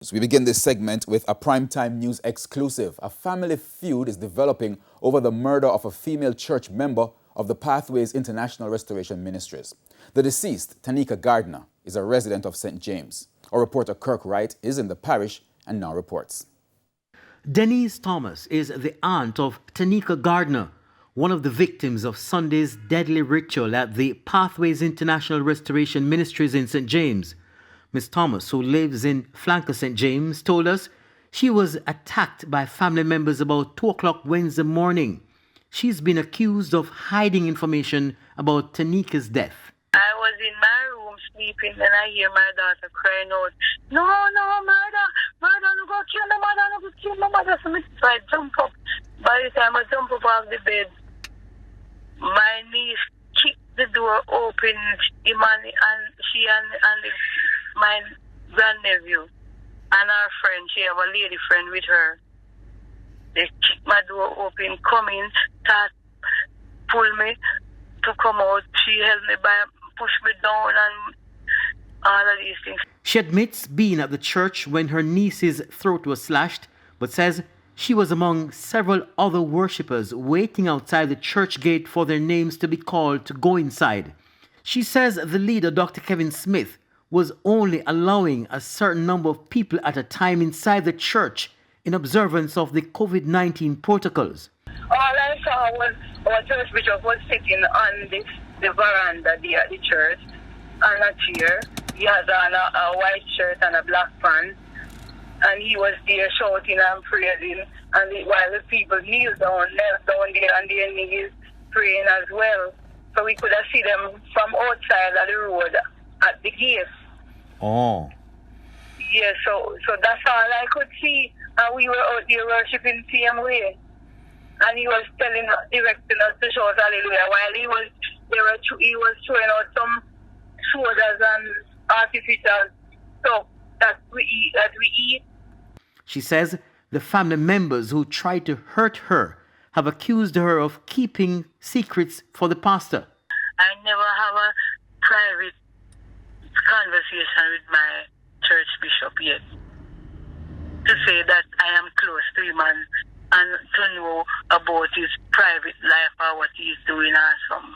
So we begin this segment with a primetime news exclusive. A family feud is developing over the murder of a female church member of the Pathways International Restoration Ministries. The deceased, Tanika Gardner, is a resident of St. James. Our reporter Kirk Wright is in the parish and now reports. Denise Thomas is the aunt of Tanika Gardner, one of the victims of Sunday's deadly ritual at the Pathways International Restoration Ministries in St. James. Ms. Thomas, who lives in Flanker St. James, told us she was attacked by family members about 2 o'clock Wednesday morning. She's been accused of hiding information about Tanika's death. I was in my room sleeping and I hear my daughter crying out, "No, murder, no go kill my mother, no go kill my mother." So I jump up. By the time I jump up off the bed, my niece kicked the door open, him and she and my grandnephew and her friend, she have a lady friend with her. They kicked my door open, come in, start pull me to come out. She held me by, push me down and all of these things. She admits being at the church when her niece's throat was slashed, but says she was among several other worshippers waiting outside the church gate for their names to be called to go inside. She says the leader, Dr. Kevin Smith, was only allowing a certain number of people at a time inside the church in observance of the COVID-19 protocols. All I saw was our church bishop was sitting on the veranda there at the church on a chair. He had on a white shirt and a black pants, and he was there shouting and praising, and while the people knelt down there on their knees praying as well. So we could have seen them from outside of the road at the gate. Oh. Yeah, so that's all I could see, and we were out there worshiping the same way. And he was directing us to shout hallelujah while he was throwing out some sodas and artificial stuff that we eat. She says the family members who tried to hurt her have accused her of keeping secrets for the pastor. I never have a private conversation with my church bishop yet to say that I am close to him and to know about his private life or what he's doing or something.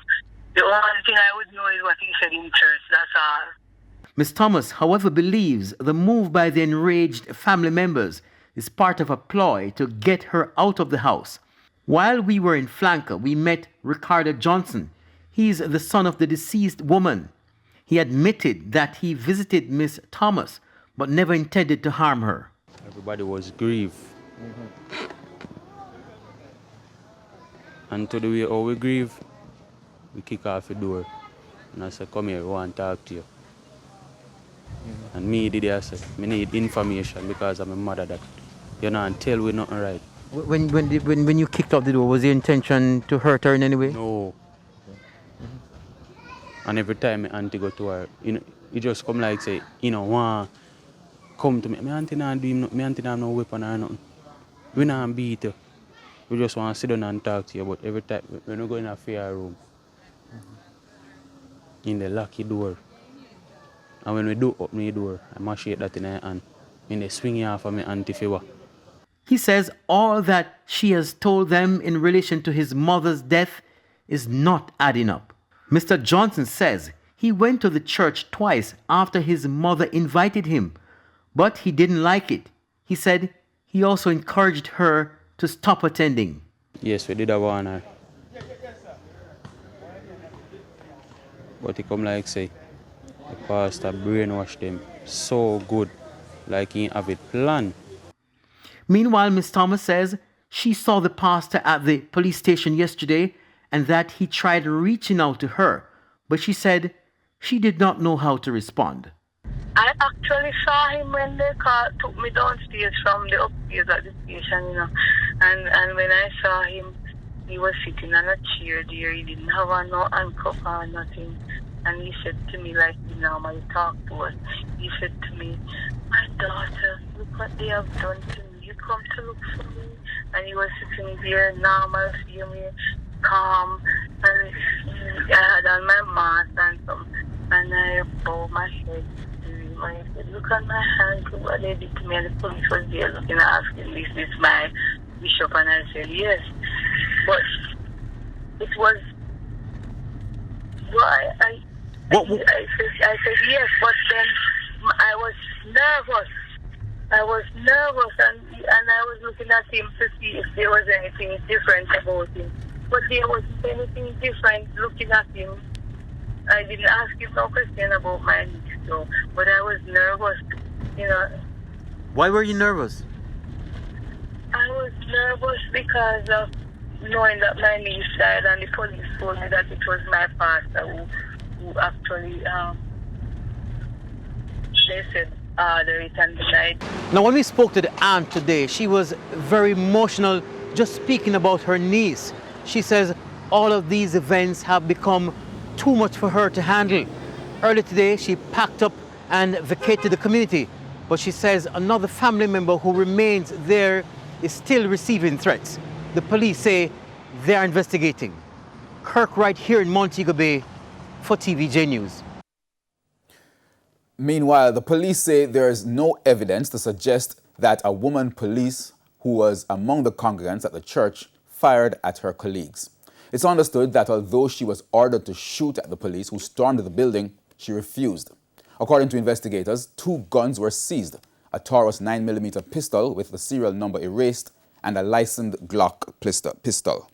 The only thing I would know is what he said in church, that's all. Ms. Thomas, however, believes the move by the enraged family members is part of a ploy to get her out of the house. While we were in Flanker, we met Ricardo Johnson. He's the son of the deceased woman. He admitted that he visited Miss Thomas, but never intended to harm her. Everybody was grieved. And to the way how we grieve, we kick off the door. And I said, "Come here, we want to talk to you." And me did I said, "I need information because I'm a mother that you know and tell we nothing right." When you kicked off the door, was your intention to hurt her in any way? No. And every time my auntie go to her, you know, he just come like say, want come to me. My auntie not do him, my auntie not have no weapon or nothing. We not beat you. We just want to sit down and talk to you. But every time when we go in a fair room, in the locky door, and when we do open the door, I must shake that in her hand. In the swing off of my auntie favor. He says all that she has told them in relation to his mother's death is not adding up. Mr. Johnson says he went to the church twice after his mother invited him, but he didn't like it. He said he also encouraged her to stop attending. Yes, we did have one her. But he come like say, the pastor brainwashed him so good, like he have it planned. Meanwhile, Miss Thomas says she saw the pastor at the police station yesterday and that he tried reaching out to her, but she said she did not know how to respond. I actually saw him when the car took me downstairs from the upstairs at the station, And when I saw him, he was sitting on a chair there. He didn't have on no handcuff or nothing. And he said to me, like he normally talk to us, he said to me, "My daughter, look what they have done to me. You come to look for me." And he was sitting there, normal, see me, calm. And I had on my mask and something. And I bowed my head to him man. He said, look at my hand, look what they did to me. And the police was there looking, asking, is this my bishop? And I said, yes. But it was, well, I said yes, but then I was nervous. And I was looking at him to see if there was anything different about him. But there wasn't anything different looking at him. I didn't ask him no question about my niece, so, but I was nervous, you know. Why were you nervous? I was nervous because of knowing that my niece died, and the police told me that it was my pastor who actually, they said, order it and denied. Now, when we spoke to the aunt today, she was very emotional just speaking about her niece. She says all of these events have become too much for her to handle. Earlier today, she packed up and vacated the community. But she says another family member who remains there is still receiving threats. The police say they are investigating. Kirk right here in Montego Bay for TVJ News. Meanwhile, the police say there is no evidence to suggest that a woman police who was among the congregants at the church fired at her colleagues. It's understood that although she was ordered to shoot at the police who stormed the building, she refused. According to investigators, 2 guns were seized, a Taurus 9mm pistol with the serial number erased and a licensed Glock pistol.